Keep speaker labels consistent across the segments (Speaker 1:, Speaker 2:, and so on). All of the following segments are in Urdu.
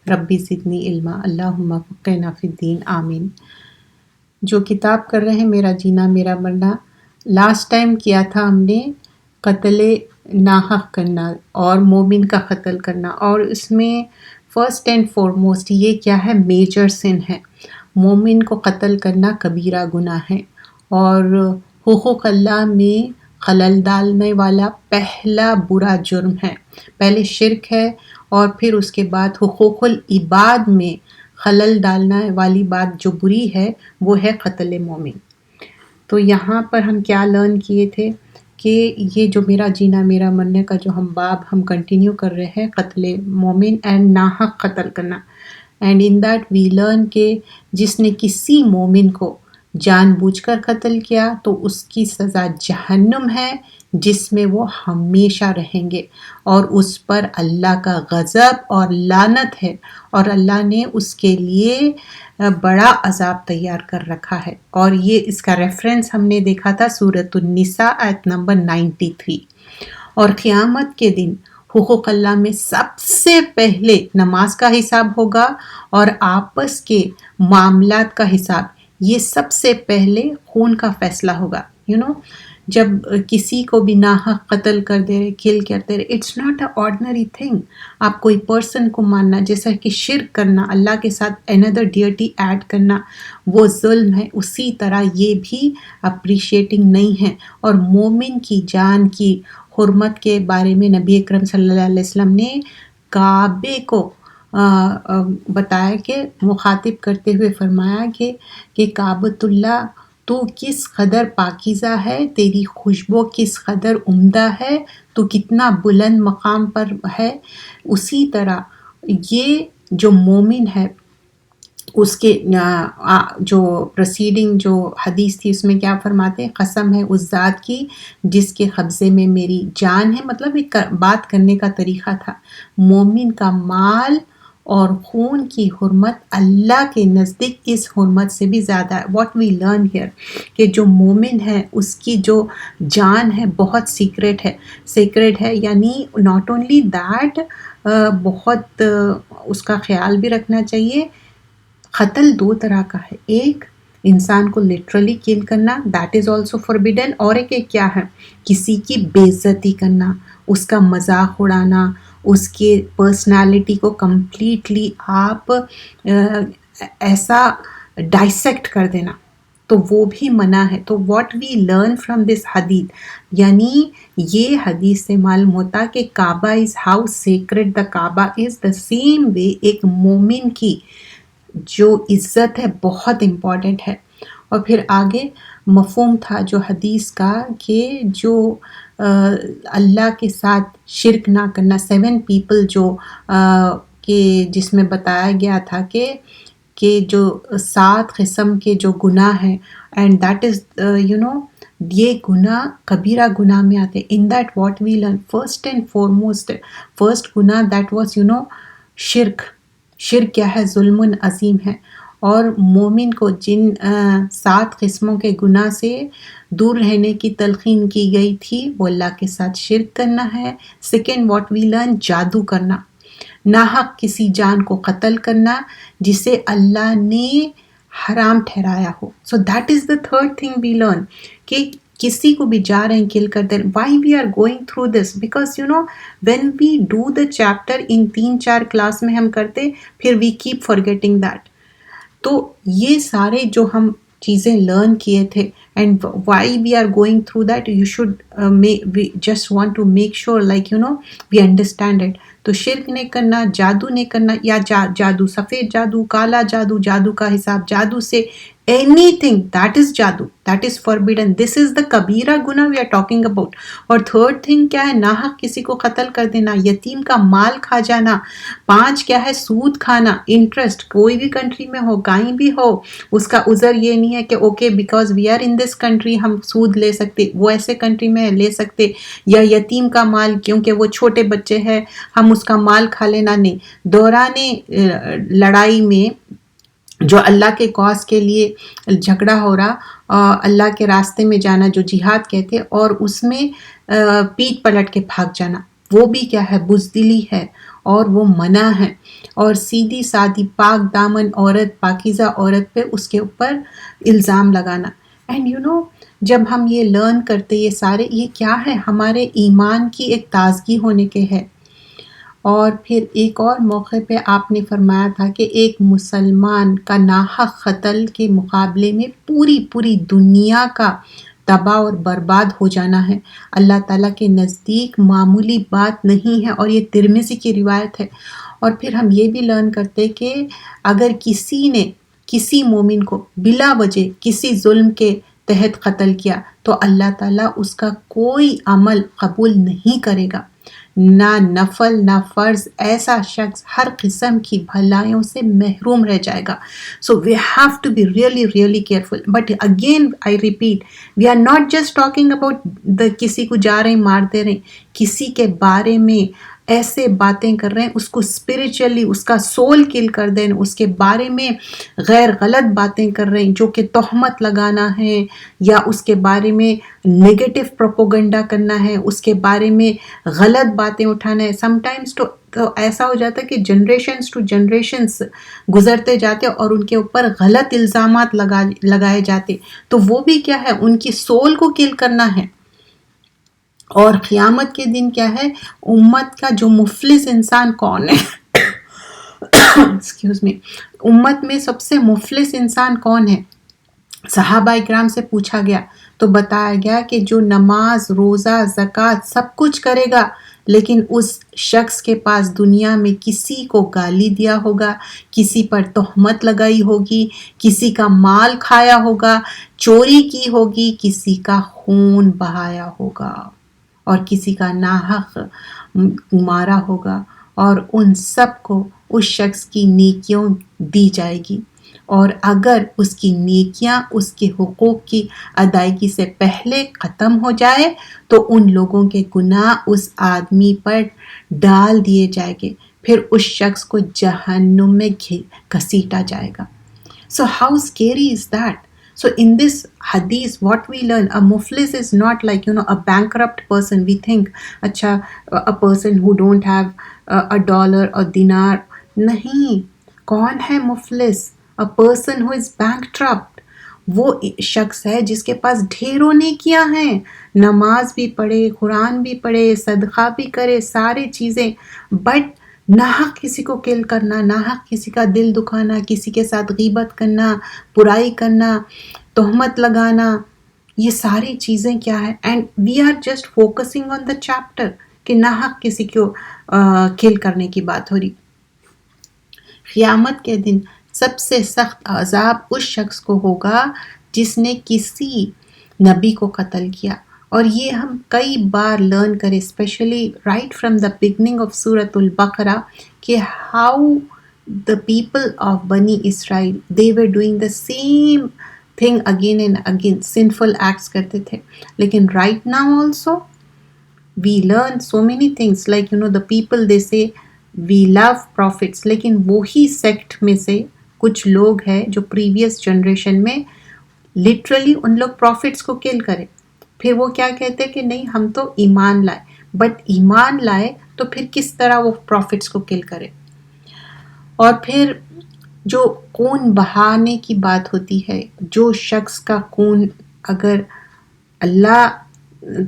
Speaker 1: ربی زدنی علما اللہم فقہنا فی الدین آمین۔ جو کتاب کر رہے ہیں میرا جینا میرا مرنا، لاسٹ ٹائم کیا تھا ہم نے قتل ناحق کرنا اور مومن کا قتل کرنا، اور اس میں فرسٹ اینڈ فارموسٹ یہ کیا ہے، میجر سن ہے۔ مومن کو قتل کرنا کبیرہ گناہ ہے، اور حقوق اللہ میں خلل ڈالنے والا پہلا برا جرم ہے۔ پہلے شرک ہے اور پھر اس کے بعد حقوق العباد میں خلل ڈالنے والی بات جو بری ہے وہ ہے قتل مومن۔ تو یہاں پر ہم کیا لرن کیے تھے کہ یہ جو میرا جینا میرا مرنے کا جو باب ہم کنٹینیو کر رہے ہیں، قتل مومن اینڈ ناحق قتل کرنا، and in that we learn کہ جس نے کسی مومن کو جان بوجھ کر قتل کیا تو اس کی سزا جہنم ہے، جس میں وہ ہمیشہ رہیں گے، اور اس پر اللہ کا غضب اور لعنت ہے، اور اللہ نے اس کے لیے بڑا عذاب تیار کر رکھا ہے۔ اور یہ اس کا ریفرنس ہم نے دیکھا تھا سورۃ النساء آیت نمبر 93۔ اور قیامت کے دن حقوق اللہ میں سب سے پہلے نماز کا حساب ہوگا اور آپس کے معاملات کا حساب۔ یہ سب سے پہلے خون کا فیصلہ ہوگا، جب کسی کو بھی ناحق قتل کر دے رہے، کل کرتے رہے، it's not a ordinary thing. آپ کوئی پرسن کو ماننا، جیسا کہ شرک کرنا، اللہ کے ساتھ another deity ایڈ کرنا، وہ ظلم ہے، اسی طرح یہ بھی اپریشیٹنگ نہیں ہے۔ اور مومن کی جان کی حرمت کے بارے میں نبی اکرم صلی اللہ علیہ وسلم نے کعبے کو بتایا کہ مخاطب کرتے ہوئے فرمایا کہ کعبۃ اللہ تو کس قدر پاکیزہ ہے، تیری خوشبو کس قدر عمدہ ہے، تو کتنا بلند مقام پر ہے۔ اسی طرح یہ جو مومن ہے، اس کے جو پروسیڈنگ جو حدیث تھی اس میں کیا فرماتے ہیں، قسم ہے اس ذات کی جس کے قبضے میں میری جان ہے، مطلب ایک بات کرنے کا طریقہ تھا۔ مومن کا مال اور خون کی حرمت اللہ کے نزدیک اس حرمت سے بھی زیادہ ہے۔ واٹ وی لرن ہیئر کہ جو مومن ہے اس کی جو جان ہے بہت سیکریٹ ہے، یعنی ناٹ اونلی دیٹ، بہت اس کا خیال بھی رکھنا چاہیے۔ قتل دو طرح کا ہے، ایک انسان کو لٹرلی کل کرنا، دیٹ از آلسو فوربیڈن، اور ایک کیا ہے، کسی کی بے عزتی کرنا، اس کا مذاق اڑانا، اس کے پرسنالٹی کو کمپلیٹلی آپ ایسا ڈائسیکٹ کر دینا، تو وہ بھی منع ہے۔ تو what we learn from this حدیث، یعنی یہ حدیث سے معلوم ہوتا کہ Kaaba is how sacred the Kaaba is, the same way ایک مومن کی جو عزت ہے بہت امپورٹنٹ ہے۔ اور پھر آگے مفہوم تھا جو حدیث کا کہ جو اللہ کے ساتھ شرک نہ کرنا، 7 پیپل جو کہ جس میں بتایا گیا تھا کہ جو 7 قسم کے جو گناہ ہیں، اینڈ دیٹ از یہ گناہ کبیرہ گناہ میں آتے۔ In that what we learn first and foremost, first گناہ دیٹ واز شرک کیا ہے، ظلم عظیم ہے، اور مومن کو جن 7 قسموں کے گناہ سے دور رہنے کی تلقین کی گئی تھی وہ اللہ کے ساتھ شرک کرنا ہے۔ سیکنڈ واٹ وی لرن، جادو کرنا، ناحق کسی جان کو قتل کرنا جسے اللہ نے حرام ٹھہرایا ہو۔ So that is the third thing we learn کہ کسی کو بھی جا رہے ہیں کل کر دیں۔ Why we are going through this, because when we do the chapter in 3-4 class میں ہم کرتے، پھر وی کیپ فارگیٹنگ دیٹ۔ تو یہ سارے جو ہم چیزیں لرن کیے تھے، and why we are going through that, you should we just want to make sure like we understand it. تو شرک نہیں کرنا، جادو نہیں کرنا، یا جادو، سفید جادو، کالا جادو، جادو کا حساب، جادو سے anything that is جادو، that is forbidden، this is the کبیرہ گناہ we are talking about۔ اور تھرڈ تھنگ کیا ہے، ناحق کسی کو قتل کر دینا، یتیم کا مال کھا جانا۔ 5 کیا ہے، سود کھانا، انٹرسٹ، کوئی بھی کنٹری میں ہو، کہیں بھی ہو، اس کا عذر یہ نہیں ہے کہ okay because we are in this country ہم سود لے سکتے، وہ ایسے کنٹری میں لے سکتے، یا یتیم کا مال کیونکہ وہ چھوٹے بچے ہیں ہم اس کا مال کھا لینا نہیں۔ دوران لڑائی میں جو اللہ کے کاز کے لیے جھگڑا ہو رہا، اللہ کے راستے میں جانا جو جہاد کہتے، اور اس میں پیٹ پلٹ کے بھاگ جانا، وہ بھی کیا ہے، بزدلی ہے۔ اور وہ منع ہے، اور سیدھی سادھی پاک دامن عورت، پاکیزہ عورت پہ اس کے اوپر الزام لگانا. اینڈ جب ہم یہ لرن کرتے یہ کیا ہے، ہمارے ایمان کی ایک تازگی ہونے کے ہے. اور پھر ایک اور موقع پہ آپ نے فرمایا تھا کہ ایک مسلمان کا ناحق قتل کے مقابلے میں پوری دنیا کا تباہ اور برباد ہو جانا ہے. اللہ تعالیٰ کے نزدیک معمولی بات نہیں ہے، اور یہ ترمذی کی روایت ہے. اور پھر ہم یہ بھی لرن کرتے کہ اگر کسی نے کسی مومن کو بلا وجہ کسی ظلم کے تحت قتل کیا تو اللہ تعالیٰ اس کا کوئی عمل قبول نہیں کرے گا، نہ نفل نہ فرض. ایسا شخص ہر قسم کی بھلائیوں سے محروم رہ جائے گا. So we have to be really careful. But again I repeat, we are not just talking about کسی کو جا رہے ہیں مار دے رہے ہیں، کسی کے بارے میں ایسے باتیں کر رہے ہیں، اس کو اسپرچولی اس کا سول کل کر دیں، اس کے بارے میں غیر غلط باتیں کر رہے ہیں جو کہ تہمت لگانا ہے، یا اس کے بارے میں نیگیٹو پروپوگنڈا کرنا ہے، اس کے بارے میں غلط باتیں اٹھانا ہے. سم ٹائمز تو ایسا ہو جاتا ہے کہ جنریشنز ٹو جنریشنز گزرتے جاتے اور ان کے اوپر غلط الزامات لگائے جاتے، تو وہ بھی کیا ہے، ان کی سول کو کل کرنا ہے. اور قیامت کے دن کیا ہے، امت کا جو مفلس انسان کون ہے ایکسکیوز می، امت میں سب سے مفلس انسان کون ہے؟ صحابہ اکرام سے پوچھا گیا تو بتایا گیا کہ جو نماز، روزہ، زکوٰۃ سب کچھ کرے گا، لیکن اس شخص کے پاس دنیا میں کسی کو گالی دیا ہوگا، کسی پر تہمت لگائی ہوگی، کسی کا مال کھایا ہوگا، چوری کی ہوگی، کسی کا خون بہایا ہوگا، اور کسی کا ناحق مارا ہوگا، اور ان سب کو اس شخص کی نیکیوں دی جائے گی. اور اگر اس کی نیکیاں اس کے حقوق کی ادائیگی سے پہلے ختم ہو جائے تو ان لوگوں کے گناہ اس آدمی پر ڈال دیے جائیں گے، پھر اس شخص کو جہنم میں گھسیٹا جائے گا. So how scary is that? So in this hadith, what we learn, a muflis is not like, a bankrupt person. We think, a person who don't have a dollar or dinar. نہیں، کون ہے مفلس؟ A person who is bankrupt. وہ شخص ہے جس کے پاس ڈھیروں نیکیاں ہیں، نماز بھی پڑھے، قرآن بھی پڑھے، صدقہ بھی کرے، سارے چیزیں، بٹ ناحق کسی کو کل کرنا، ناحق کسی کا دل دکھانا، کسی کے ساتھ غیبت کرنا، برائی کرنا، تہمت لگانا، یہ ساری چیزیں کیا ہے. And we are just focusing on the chapter کہ ناحق کسی کو کل کرنے کی بات ہو رہی. قیامت کے دن سب سے سخت عذاب اس شخص کو ہوگا جس نے کسی نبی کو قتل کیا. اور یہ ہم کئی بار لرن کرے، especially right from the beginning of سورۃ البقرہ، کہ ہاؤ دا پیپل آف بنی اسرائیل they were doing the same thing again and again, sinful acts کرتے تھے. لیکن right now also we learn so many things, like the people they say we love prophets, لیکن وہی سیکٹ میں سے کچھ لوگ ہیں جو پریویس جنریشن میں لٹرلی ان لوگ پروفٹس کو کل کرے. پھر وہ کیا کہتے کہ نہیں ہم تو ایمان لائے، بٹ ایمان لائے تو پھر کس طرح وہ پروفٹس کو کل کرے. اور پھر جو خون بہانے کی بات ہوتی ہے، جو شخص کا خون، اگر اللہ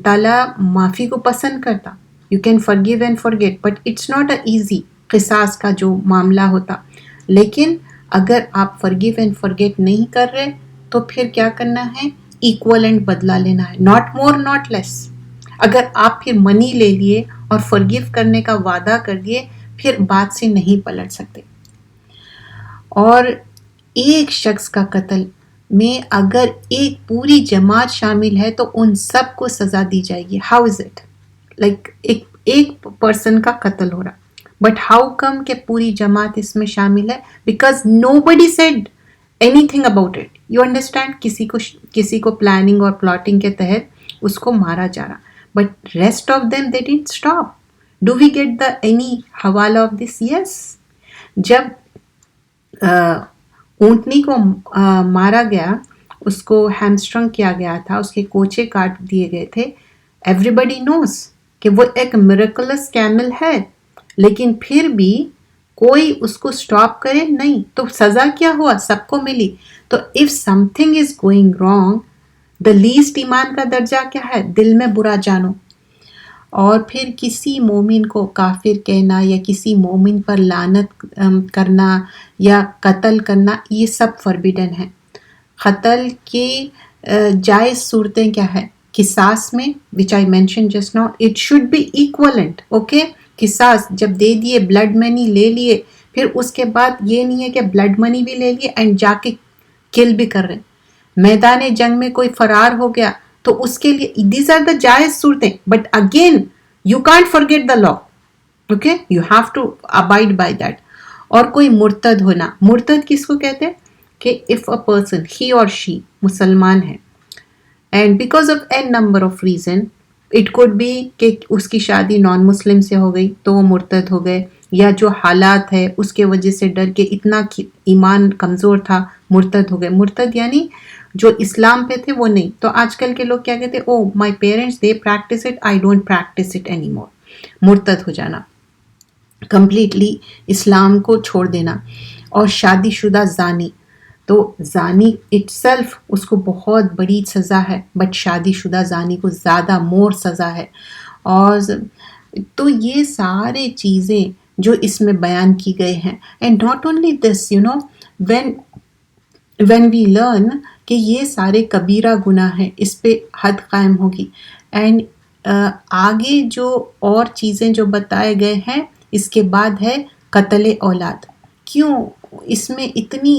Speaker 1: تعالیٰ معافی کو پسند کرتا، you can forgive and forget, but it's not a easy قصاص کا جو معاملہ ہوتا. لیکن اگر آپ forgive and forget نہیں کر رہے تو پھر کیا کرنا ہے، ایکولنٹ بدلہ لینا ہے، ناٹ مور ناٹ لیس. اگر آپ پھر منی لے لیے اور forgive کرنے کا وعدہ کر لیے، پھر بات سے نہیں پلٹ سکتے. اور ایک شخص کا قتل میں اگر ایک پوری جماعت شامل ہے تو ان سب کو سزا دی جائے گی. How is it? لائک ایک پرسن کا قتل ہو رہا، بٹ ہاؤ کم کہ پوری جماعت اس میں شامل ہے؟ Because nobody said anything about it. You understand? کسی کو پلاننگ اور پلاٹنگ کے تحت اس کو مارا جا رہا، but rest of them they didn't stop. Do we get the any حوالہ آف دس؟ یس. جب اونٹنی کو مارا گیا، اس کو ہیمسٹرنگ کیا گیا تھا، اس کے کوچے کاٹ دیے گئے تھے، ایوری بڈی نوز کہ وہ ایک میریکلس کیمل ہے. لیکن پھر بھی کوئی اس کو اسٹاپ کرے نہیں، تو سزا کیا ہوا؟ سب کو ملی. تو if some thing is going wrong, the least ایمان کا درجہ کیا ہے؟ دل میں برا جانو. اور پھر کسی مومن کو کافر کہنا یا کسی مومن پر لعنت کرنا یا قتل کرنا، یہ سب فربیڈن ہے. قتل کی جائز صورتیں کیا ہے؟ قصاص میں which I mentioned just now, it should be equivalent. Okay, قصاص جب دے دیے، بلڈ منی لے لیے، پھر اس کے بعد یہ نہیں ہے کہ بلڈ منی بھی لے لیے اینڈ جا کے کل بھی کر رہے. میدان جنگ میں کوئی فرار ہو گیا تو اس کے لیے دیز آر دا جائز صورتیں، but again you can't forget the law. Okay, you have to abide by that. اور کوئی مرتد ہونا، مرتد کس کو کہتے ہیں؟ کہ if a person, he or she مسلمان ہے and because of n number of reason, it could be کہ اس کی شادی نان مسلم سے ہو گئی تو وہ مرتد ہو گئے، یا جو حالات ہے اس کے وجہ سے ڈر کے اتنا ایمان کمزور تھا مرتد ہو گئے. مرتد یعنی جو اسلام پہ تھے وہ نہیں. تو آج کل کے لوگ کیا کہتے ہیں؟ Oh my parents they practice it, I don't practice it any more. مرتد ہو جانا، کمپلیٹلی اسلام کو چھوڑ دینا. اور شادی شدہ زانی، تو زانی اٹ سیلف اس کو بہت بڑی سزا ہے، بٹ شادی شدہ زانی کو زیادہ مور سزا ہے. اور تو یہ سارے چیزیں جو اس میں بیان کی گئے ہیں. And not only this, you know, when we learn کہ یہ سارے کبیرہ گناہ ہیں، اس پہ حد قائم ہوگی. اینڈ آگے جو اور چیزیں جو بتائے گئے ہیں اس کے بعد ہے قتل اولاد. کیوں اس میں اتنی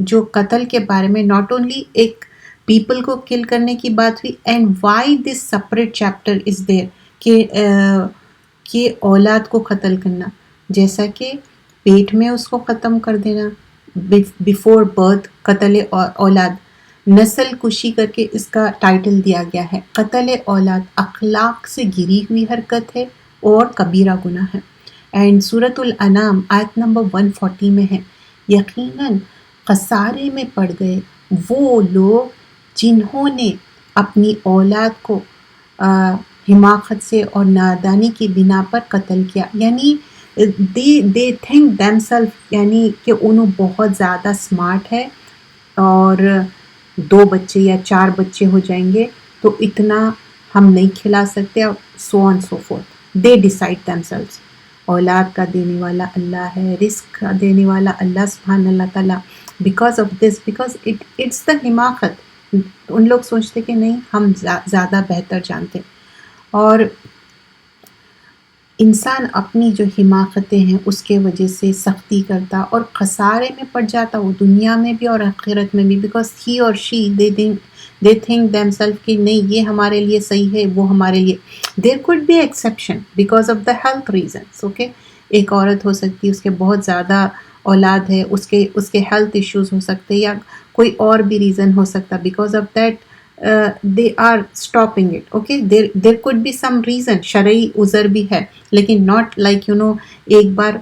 Speaker 1: جو قتل کے بارے میں ناٹ اونلی ایک پیپل کو کل کرنے کی بات ہوئی، and why this separate chapter is there کہ اولاد کو قتل کرنا، جیسا کہ پیٹ میں اس کو ختم کر دینا، بیفور برتھ قتل اولاد. نسل کشی کر کے اس کا ٹائٹل دیا گیا ہے. قتل اولاد اخلاق سے گری ہوئی حرکت ہے اور کبیرہ گناہ ہے. اینڈ سورۃ الانعام آیت نمبر 140 میں ہے، یقیناً خسارے میں پڑ گئے وہ لوگ جنہوں نے اپنی اولاد کو حماقت سے اور نادانی کی بنا پر قتل کیا. یعنی they think themselves، یعنی کہ انہوں بہت زیادہ اسمارٹ ہے اور 2 بچے یا 4 بچے ہو جائیں گے تو اتنا ہم نہیں کھلا سکتے، so on so forth. they decide themselves. اولاد کا دینے والا اللہ ہے، رزق کا دینے والا اللہ سبحان اللہ تعالیٰ. Because of this, because it's the حماقت. ان لوگ سوچتے کہ نہیں ہم زیادہ بہتر جانتے. اور انسان اپنی جو حماقتیں ہیں اس کے وجہ سے سختی کرتا اور خسارے میں پڑ جاتا، وہ دنیا میں بھی اور آخرت میں بھی. بیکاز ہی اور شی they think themselves کہ نہیں یہ ہمارے لیے صحیح ہے، وہ ہمارے لیے. there could be exception because of the health reasons. okay، ایک عورت ہو سکتی ہے اس کے بہت زیادہ اولاد ہے، اس کے ہیلتھ ایشوز ہو سکتے، یا کوئی اور بھی ریزن ہو سکتا. Because of that they are stopping it. okay, there could be some reason، شرعی عذر بھی ہے، لیکن not like you know ایک بار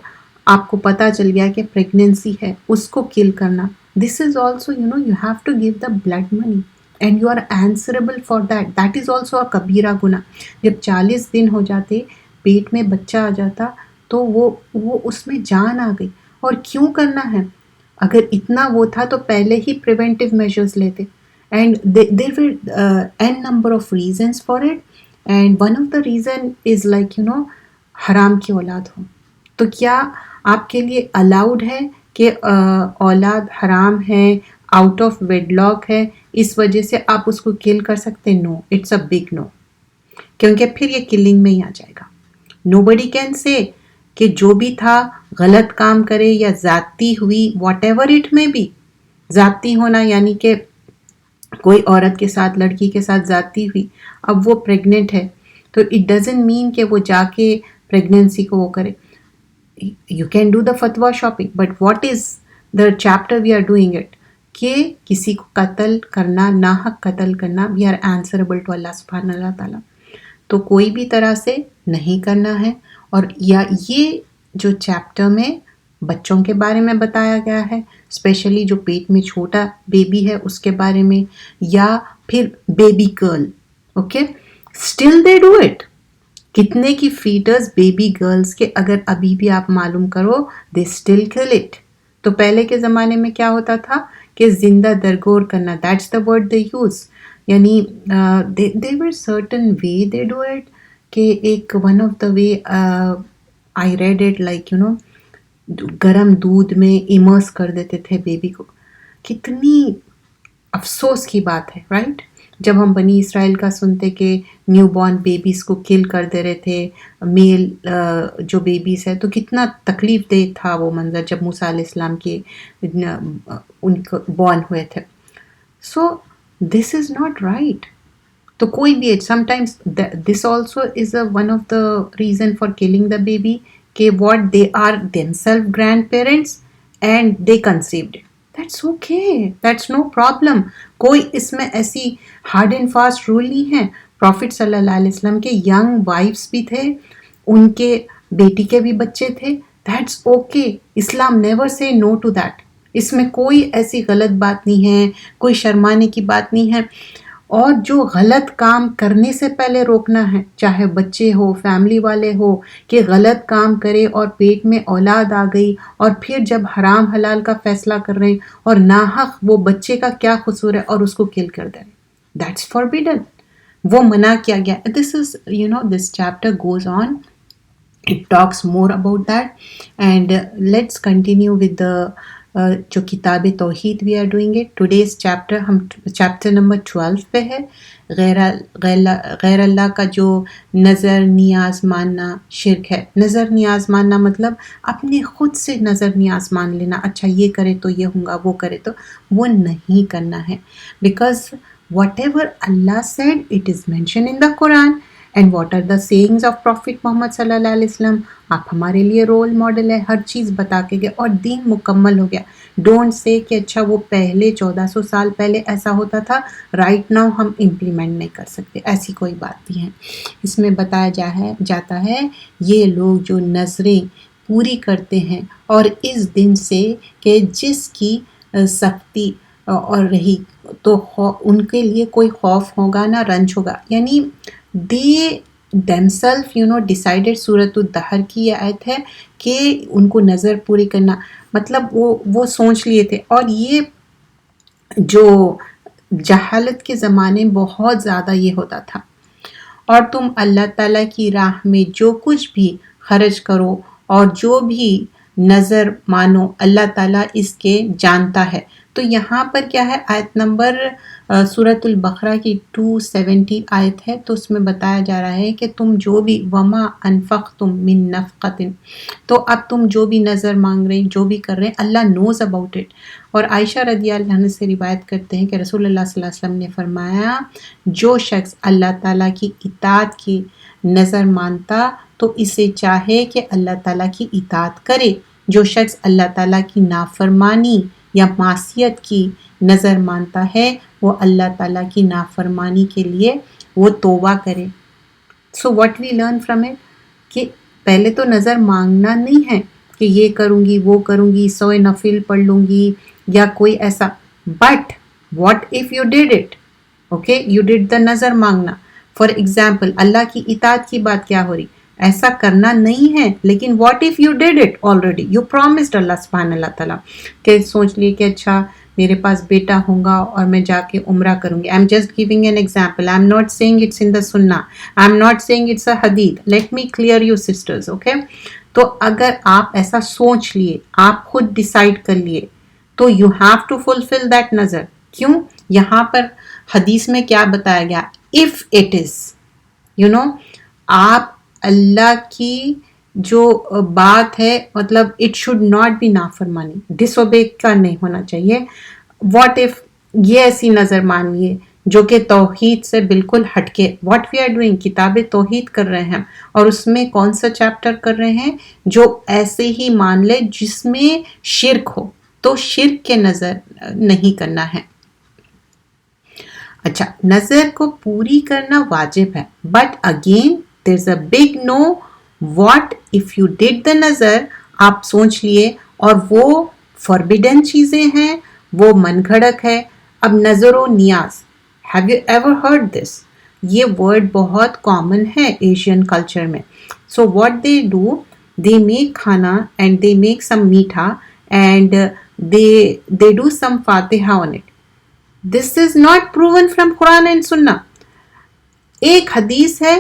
Speaker 1: آپ کو پتہ چل گیا کہ پریگننسی ہے اس کو کل کرنا. this is also you know you have to give the blood money and you are answerable for that. that is also a کبیرہ گناہ. جب 40 دن ہو جاتے پیٹ میں بچہ آ جاتا تو وہ اس میں جان آ گئی. اور کیوں کرنا ہے؟ اگر اتنا وہ تھا تو پہلے ہی پریونٹیو میجرز لیتے. And there were n number of reasons for it, and one of the reason is like you know حرام کی اولاد ہو. تو کیا آپ کے لیے الاؤڈ ہے کہ اولاد حرام ہے، آؤٹ آف ویڈ لاک ہے، اس وجہ سے آپ اس کو کل کر سکتے؟ نو، اٹس اے بگ نو. کیونکہ پھر یہ کلنگ میں ہی آ جائے گا. nobody can say کہ جو بھی تھا غلط کام کرے یا زیادتی ہوئی، واٹ ایور اٹ میں بھی. زیادتی ہونا یعنی کہ کوئی عورت کے ساتھ، لڑکی کے ساتھ زیادتی ہوئی، اب وہ پریگننٹ ہے تو اٹ ڈزنٹ مین کہ وہ جا کے پریگننسی کو وہ کرے. یو کین ڈو دا فتویٰ shopping, but what is the chapter we are doing it کہ کسی کو قتل کرنا، ناحق قتل کرنا، وی آر آنسربل ٹو اللہ سبحانہ اللہ تعالیٰ. تو کوئی بھی طرح سے نہیں کرنا ہے. اور یا یہ جو چیپٹر میں بچوں کے بارے میں بتایا گیا ہے، اسپیشلی جو پیٹ میں چھوٹا بیبی ہے اس کے بارے میں، یا پھر baby girl. Okay, still they do it. کتنے کی فیٹرز بیبی گرلز کے اگر ابھی بھی آپ معلوم کرو دے اسٹل کل اٹ. تو پہلے کے زمانے میں کیا ہوتا تھا کہ زندہ درگور کرنا, that's the word they use, یعنی they were certain way they do it, کہ ایک one of the way I read it like گرم دودھ میں امرس کر دیتے تھے بیبی کو. کتنی افسوس کی بات ہے رائٹ, جب ہم بنی اسرائیل کا سنتے کہ نیو بورن بیبیز کو کل کر دے رہے تھے, میل جو بیبیز ہے, تو کتنا تکلیف دہ تھا وہ منظر جب موسیٰ علیہ السلام کے ان کو بورن ہوئے تھے. So this is not right. تو کوئی بھی sometimes this also is one of the reason for killing the baby, کہ what they are themself grandparents and they conceived it. That's okay, that's no problem. کوئی اس میں ایسی ہارڈ اینڈ فاسٹ رول نہیں ہے. پروفٹ صلی اللہ علیہ وسلم کے ینگ وائفس بھی تھے, ان کے بیٹی کے بھی بچے تھے. That's okay. اسلام نیور سے نو ٹو دیٹ. اس میں کوئی ایسی غلط بات نہیں ہے, کوئی شرمانے کی بات نہیں ہے. اور جو غلط کام کرنے سے پہلے روکنا ہے, چاہے بچے ہو, فیملی والے ہو, کہ غلط کام کرے اور پیٹ میں اولاد آ گئی, اور پھر جب حرام حلال کا فیصلہ کر رہے ہیں اور ناحق وہ بچے کا کیا قصور ہے اور اس کو کل کر دیں, دیٹس فاربیڈن. وہ منع کیا گیا. دس از this chapter goes on, it talks more about that. And let's continue with the جو کتاب توحید we are doing it. Today's chapter ہم چیپٹر نمبر 12 پہ ہے. غیر اللہ کا جو نظر نیاز ماننا شرک ہے. نظر نیاز ماننا مطلب اپنے خود سے نظر نیاز مان لینا, اچھا یہ کرے تو یہ ہوں گا, وہ کرے تو وہ نہیں کرنا ہے. Because whatever Allah said, it is mentioned in the Quran. And what are the sayings of Prophet محمد صلی اللہ علیہ وسلم. آپ ہمارے لیے رول ماڈل ہے, ہر چیز بتا کے گئے اور دین مکمل ہو گیا. ڈونٹ سے کہ اچھا وہ پہلے 1400 سال پہلے ایسا ہوتا تھا, رائٹ ناؤ ہم امپلیمنٹ نہیں کر سکتے, ایسی کوئی بات نہیں ہے. اس میں بتایا جاتا ہے یہ لوگ جو نظریں پوری کرتے ہیں اور اس دن سے کہ جس کی سختی اور رہی, تو ان کے لیے کوئی خوف ہوگا نہ رنج ہوگا. یعنی they themselves decided. سورۃ الدہر کی یہ آیت ہے کہ ان کو نظر پوری کرنا, مطلب وہ سوچ لیے تھے. اور یہ جو جہالت کے زمانے بہت زیادہ یہ ہوتا تھا. اور تم اللہ تعالیٰ کی راہ میں جو کچھ بھی خرچ کرو اور جو بھی نظر مانو, اللہ تعالیٰ اس کے جانتا ہے. تو یہاں پر کیا ہے, آیت نمبر سورۃ البقرہ کی 270 آیت ہے, تو اس میں بتایا جا رہا ہے کہ تم جو بھی وما انفقتم من نفقۃ, تو اب تم جو بھی نظر مانگ رہے ہیں, جو بھی کر رہے ہیں, اللہ نوز اباؤٹ اٹ. اور عائشہ رضی اللہ عنہ سے روایت کرتے ہیں کہ رسول اللہ صلی اللہ علیہ وسلم نے فرمایا, جو شخص اللہ تعالیٰ کی اطاعت کی نظر مانتا تو اسے چاہے کہ اللہ تعالیٰ کی اطاعت کرے. جو شخص اللہ تعالیٰ کی نافرمانی یا معصیت کی نظر مانتا ہے وہ اللہ تعالیٰ کی نافرمانی کے لیے وہ توبہ کرے. So what we learn from it, کہ پہلے تو نظر مانگنا نہیں ہے کہ یہ کروں گی وہ کروں گی, 100 نفل پڑھ لوں گی یا کوئی ایسا. But what if you did it, okay you did the نظر مانگنا. فار ایگزامپل اللہ کی اطاعت کی بات کیا ہو رہی, ایسا کرنا نہیں ہے, لیکن what if you did it already, you promised اللہ سبحانہ اللہ تعالیٰ, کہ سوچ لیے کہ اچھا میرے پاس بیٹا ہوگا اور میں جا کے عمرہ کروں گی. I am just giving an example, I am not saying it's in the سنہ, I am not saying it's a حدیث. Let me clear you sisters, okay. تو اگر آپ ایسا سوچ لیے, آپ خود ڈیسائیڈ کر لیے, تو you have to fulfil that نظر. کیوں؟ یہاں پر حدیث میں کیا بتایا گیا, اف اٹ از آپ اللہ کی جو بات ہے, مطلب اٹ شوڈ ناٹ بی نافرمانی, ڈس اوبے کا نہیں ہونا چاہیے. واٹ ایف یہ ایسی نظر مان لیے جو کہ توحید سے بالکل ہٹ کے, واٹ وی آر ڈوئنگ, کتاب توحید کر رہے ہیں, اور اس میں کون سا چیپٹر کر رہے ہیں جو ایسے ہی مان لے جس میں شرک ہو, تو شرک کے نظر نہیں کرنا ہے. اچھا, نظر کو پوری کرنا واجب ہے, but again there's a big no. what if you did the نظر, آپ سوچ لیے اور وہ forbidden چیزیں ہیں, وہ من گھڑک ہے. اب نظر و نیاز, have you ever heard this, یہ ورڈ بہت کامن ہے ایشین کلچر میں. So what they do, they make khana and they make some meetha and they do some fatiha on it. This is not proven from Quran and Sunnah. ایک حدیث ہے,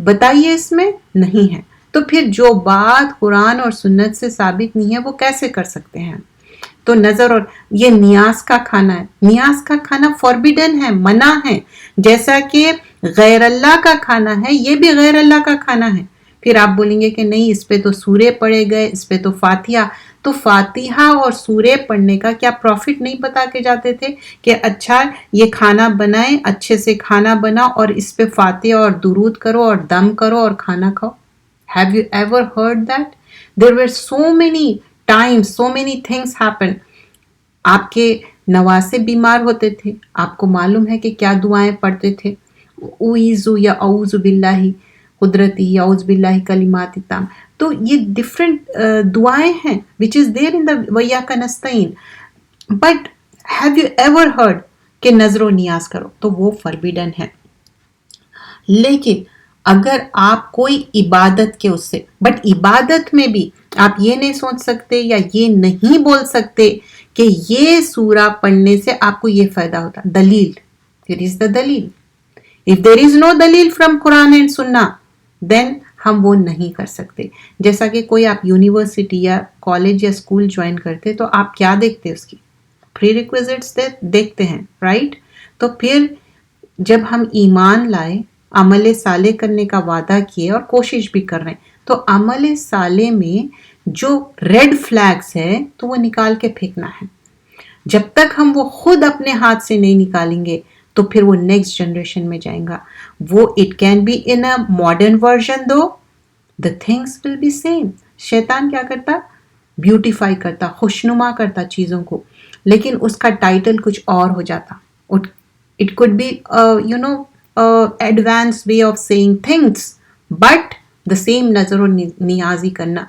Speaker 1: بتائیے اس میں نہیں ہے. تو پھر جو بات قرآن اور سنت سے ثابت نہیں ہے وہ کیسے کر سکتے ہیں؟ تو نظر, اور یہ نیاز کا کھانا ہے, نیاز کا کھانا فوربیڈن ہے, منع ہے. جیسا کہ غیر اللہ کا کھانا ہے, یہ بھی غیر اللہ کا کھانا ہے. پھر آپ بولیں گے کہ نہیں اس پہ تو سورے پڑے گئے, اس پہ تو فاتحہ. تو فاتحہ اور سورے پڑھنے کا کیا پروفٹ نہیں بتا کے جاتے تھے کہ اچھا یہ کھانا بنائیں, اچھے سے کھانا بناؤ اور اس پہ فاتحہ اور درود کرو اور دم کرو اور کھانا کھاؤ؟ Have you ever heard that? There were so many times, so many things happen. آپ کے نواسے بیمار ہوتے تھے, آپ کو معلوم ہے کہ کیا دعائیں پڑھتے تھے؟ اویزو یا اعوذ باللہ قدرتی یا اعوذ باللہ کلمات التام. تو یہ ڈفرینٹ دعائیں ہیں which is there in the وَإِيَّاكَ نَسْتَعِينُ. But have you ever heard کہ نظر و نیاز کرو؟ تو وہ فربیڈن ہے. لیکن اگر آپ کوئی عبادت کے اس سے, بٹ عبادت میں بھی آپ یہ نہیں سوچ سکتے یا یہ نہیں بول سکتے کہ یہ سورہ پڑھنے سے آپ کو یہ فائدہ ہوتا. دلیل, where is the دلیل؟ If there is no دلیل from Quran and Sunnah, then ہم وہ نہیں کر سکتے. جیسا کہ کوئی آپ یونیورسٹی یا کالج یا اسکول جوائن کرتے تو آپ کیا دیکھتے, اس کی پری ریکویزٹس دیکھتے ہیں, رائٹ؟ تو پھر جب ہم ایمان لائے, عمل صالح کرنے کا وعدہ کیے اور کوشش بھی کر رہے ہیں, تو عمل صالح میں جو ریڈ فلیگز ہے تو وہ نکال کے پھینکنا ہے. جب تک ہم وہ خود اپنے ہاتھ سے نہیں نکالیں گے تو پھر وہ نیکسٹ جنریشن میں جائیں گا. وہ it can be in a modern version, though the things will be same. شیطان کیا کرتا؟ بیوٹیفائی کرتا, خوشنما کرتا چیزوں کو, لیکن اس کا ٹائٹل کچھ اور ہو جاتا. It could be advanced way of saying things, but the same نظر و نیازی کرنا.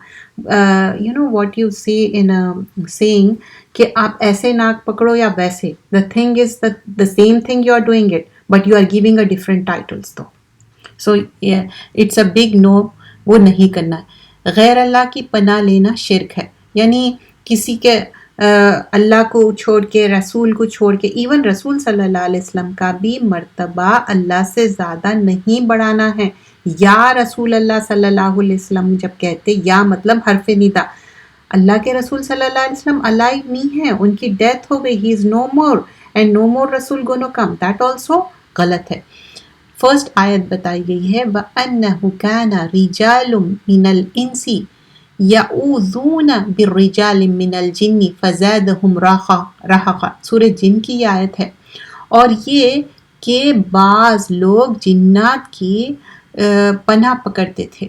Speaker 1: What you say in a saying کہ آپ ایسے ناک پکڑو یا ویسے, the thing is that the same thing you are doing it, but you are giving a different titles though. So yeah, it's a big no. وہ نہیں کرنا ہے. غیر اللہ کی پناہ لینا شرک ہے, یعنی کسی کے اللہ کو چھوڑ کے, رسول کو چھوڑ کے, ایون رسول صلی اللہ علیہ وسلم کا بھی مرتبہ اللہ سے زیادہ نہیں بڑھانا ہے. یا رسول اللہ صلی اللہ علیہ وسلم جب کہتے, یا مطلب حرف ندا, اللہ کے رسول صلی اللہ علیہ وسلم الائیو نہیں ہیں, ان کی ڈیتھ ہو گئی, ہی از نو مور اینڈ نو مور رسول گونو کم. دیٹ آلسو غلط ہے. فرسٹ آیت بتائی گئی ہے وَأَنَّهُ كَانَ رِجَالٌ مِّنَ الْإِنسِ يَعُوذُونَ بِالرِّجَالٍ مِّنَ الْجِنِّ فَزَادَهُمْ رَهَقًا. سورہ جن کی یہ آیت ہے. اور یہ کہ بعض لوگ جنات کی پناہ پکڑتے تھے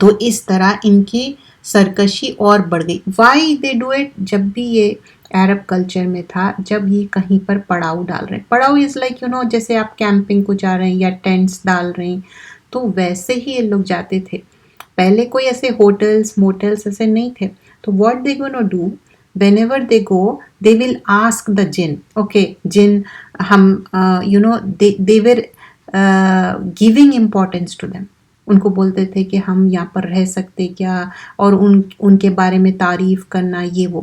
Speaker 1: تو اس طرح ان کی سرکشی اور بڑھ گئی. Why they do it? جب بھی یہ عرب کلچر میں تھا, جب یہ کہیں پر پڑاؤ ڈال رہے ہیں, پڑاؤ از لائک جیسے آپ کیمپنگ کو جا رہے ہیں یا ٹینٹس ڈال رہے ہیں, تو ویسے ہی یہ لوگ جاتے تھے. پہلے کوئی ایسے ہوٹلس موٹلس ایسے نہیں تھے. تو what they gonna do whenever they go, they will ask the jinn, okay jinn hum they were giving importance to them. ان کو بولتے تھے کہ ہم یہاں پر رہ سکتے کیا, اور ان کے بارے میں تعریف کرنا, یہ وہ.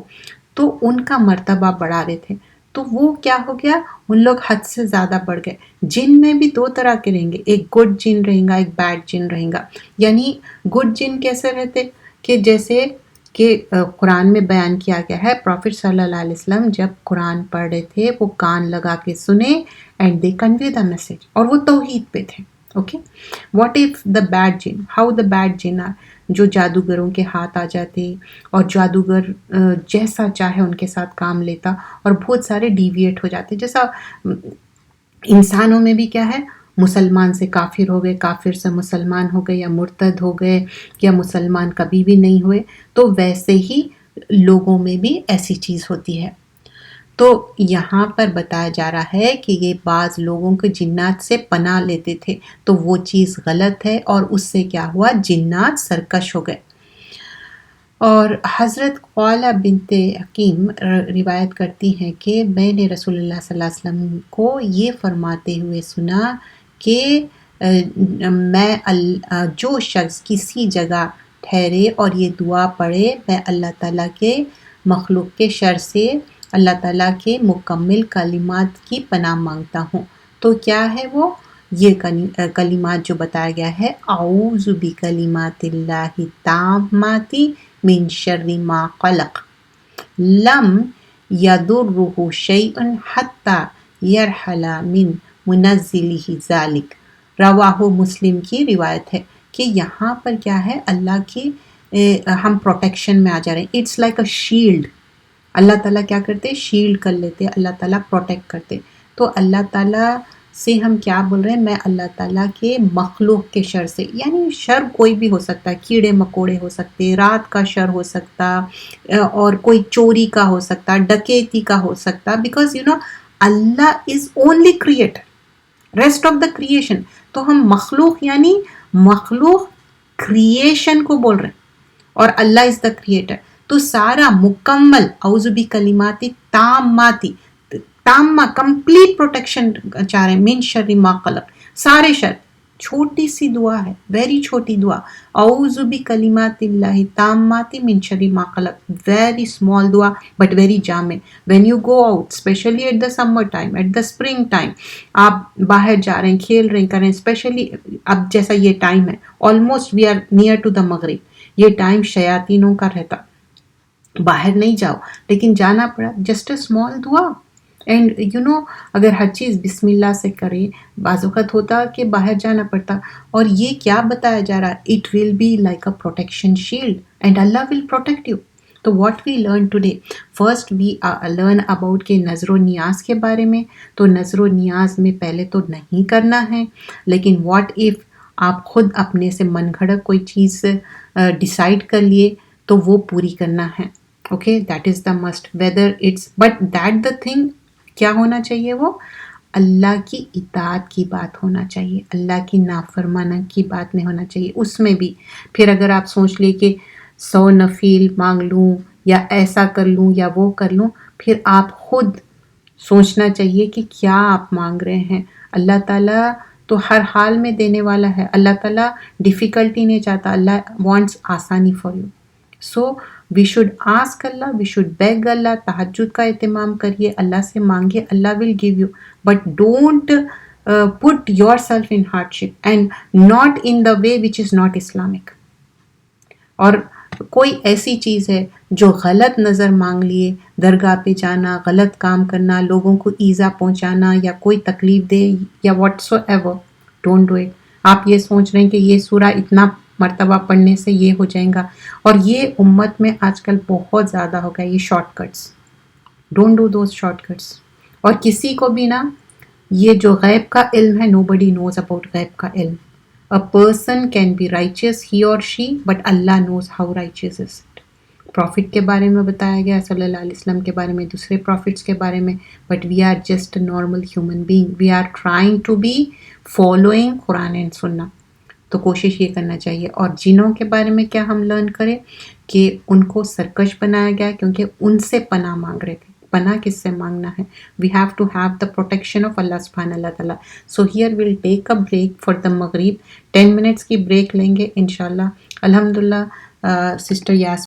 Speaker 1: تو ان کا مرتبہ بڑھا رہے تھے. تو وہ کیا ہو گیا, ان لوگ حد سے زیادہ بڑھ گئے. جن میں بھی دو طرح کے رہیں گے, ایک گڈ جن رہیں گا, ایک بیڈ جن رہیں گا. یعنی گڈ جن کیسے رہتے کہ جیسے کہ قرآن میں بیان کیا گیا ہے, پروفٹ صلی اللہ علیہ وسلم جب قرآن پڑھ رہے تھے وہ کان لگا کے سنے, and they convey the message, اور وہ توحید پہ تھے. Okay, what if the bad جن, ہاؤ دا بیڈ جن آر, جو جادوگروں کے ہاتھ آ جاتے اور جادوگر جیسا چاہے ان کے ساتھ کام لیتا اور بہت سارے ڈیویٹ ہو جاتے. جیسا انسانوں میں بھی کیا ہے, مسلمان سے کافر ہو گئے, کافر سے مسلمان ہو گئے, یا مرتد ہو گئے, یا مسلمان کبھی بھی نہیں ہوئے, تو ویسے ہی لوگوں میں بھی ایسی چیز ہوتی ہے. تو یہاں پر بتایا جا رہا ہے کہ یہ بعض لوگوں کے جنات سے پناہ لیتے تھے, تو وہ چیز غلط ہے, اور اس سے کیا ہوا, جنات سرکش ہو گئے. اور حضرت خولہ بنت حکیم روایت کرتی ہیں کہ میں نے رسول اللہ صلی اللہ علیہ وسلم کو یہ فرماتے ہوئے سنا کہ میں جو شخص کسی جگہ ٹھہرے اور یہ دعا پڑھے میں اللہ تعالیٰ کے مخلوق کے شر سے اللہ تعالیٰ کے مکمل کلمات کی پناہ مانگتا ہوں. تو کیا ہے وہ یہ کلمات جو بتایا گیا ہے، اعوذ بکلمات اللہ التامات من شر ما خلق لم یضرہ شیء حتی یرحل من منزلہ ذالک. رواہ مسلم کی روایت ہے کہ یہاں پر کیا ہے، اللہ کی ہم پروٹیکشن میں آ جا رہے ہیں. It's like a shield. اللہ تعالیٰ کیا کرتے، شیلڈ کر لیتے، اللہ تعالیٰ پروٹیکٹ کرتے. تو اللہ تعالیٰ سے ہم کیا بول رہے ہیں، میں اللہ تعالیٰ کے مخلوق کے شر سے، یعنی شر کوئی بھی ہو سکتا ہے، کیڑے مکوڑے ہو سکتے، رات کا شر ہو سکتا، اور کوئی چوری کا ہو سکتا، ڈکیتی کا ہو سکتا، because Allah is only creator, rest of the creation. تو ہم مخلوق یعنی مخلوق کریشن کو بول رہے ہیں، اور اللہ از دا کریٹر. تو سارا مکمل اعوذ بکلمات تامات، تامہ کمپلیٹ پروٹیکشن چاہ رہے ہیں، من شر ما خلق، سارے شر. چھوٹی سی دعا ہے، ویری چھوٹی دعا، اعوذ بکلمات اللہ تامات من شر ما خلق. ویری اسمال دعا بٹ ویری جامع. When you go out especially at the summer time, at the spring time, آپ باہر جا رہے ہیں، کھیل رہے ہیں، کر رہے ہیں، اسپیشلی اب جیسا یہ ٹائم ہے، almost we are near to the مغرب، یہ ٹائم شیاطینوں کا رہتا. باہر نہیں جاؤ لیکن جانا پڑا، جسٹ اے اسمال دعا. اینڈ اگر ہر چیز بسم اللہ سے کرے، بعض اوقات ہوتا کہ باہر جانا پڑتا، اور یہ کیا بتایا جا رہا، it will be like a protection shield and اللہ ول پروٹیکٹ یو. تو what we learn today, first we learn about کہ نظر و نیاز کے بارے میں. تو نظر و نیاز میں پہلے تو نہیں کرنا ہے، لیکن واٹ ایف آپ خود اپنے سے من گھڑت کوئی چیز ڈیسائیڈ کر لیے تو وہ پوری کرنا ہے. Okay, that is the must, whether it's, but that the thing کیا ہونا چاہیے، وہ اللہ کی اطاعت کی بات ہونا چاہیے، اللہ کی نافرمانی کی بات نہیں ہونا چاہیے. اس میں بھی پھر اگر آپ سوچ لیے کہ 100 نفیل مانگ لوں یا ایسا کر لوں یا وہ کر لوں، پھر آپ خود سوچنا چاہیے کہ کیا آپ مانگ رہے ہیں. اللہ تعالیٰ تو ہر حال میں دینے والا ہے، اللہ تعالیٰ ڈیفیکلٹی نہیں چاہتا، اللہ وانٹس آسانی for you. So we should ask Allah, we should beg Allah. تہجد کا اہتمام کریے، اللہ سے مانگے، Allah will give you, but don't put yourself in hardship and not in the way which is not Islamic. اور کوئی ایسی چیز ہے جو غلط نظر مانگ لیے، درگاہ پہ جانا، غلط کام کرنا، لوگوں کو ایذا پہنچانا یا کوئی تکلیف دے یا what so ever, don't do it. آپ یہ سوچ رہے ہیں کہ یہ سورہ اتنا مرتبہ پڑھنے سے یہ ہو جائیں گا، اور یہ امت میں آج کل بہت زیادہ ہو گیا یہ short cuts. Don't do those short cuts. اور کسی کو بھی نا یہ جو غیب کا علم ہے، نو بڈی نوز اباؤٹ غیب کا علم. A person can be righteous, he or she, but Allah knows how righteous is it. Prophet کے بارے میں بتایا گیا، صلی اللہ علیہ وسلم کے بارے میں، دوسرے پروفٹس کے بارے میں، but we are just normal human being, we are trying to be following Quran and سنہ. تو کوشش یہ کرنا چاہیے. اور جنوں کے بارے میں کیا ہم لرن کریں کہ ان کو سرکش بنایا گیا کیونکہ ان سے پناہ مانگ رہے تھے. پناہ کس سے مانگنا ہے؟ We have to have the protection of Allah سبحانہ اللہ تعالیٰ. So here we'll take a break for the مغرب. 10 منٹس کی بریک لیں گے انشاءاللہ. الحمدللہ سسٹر یاس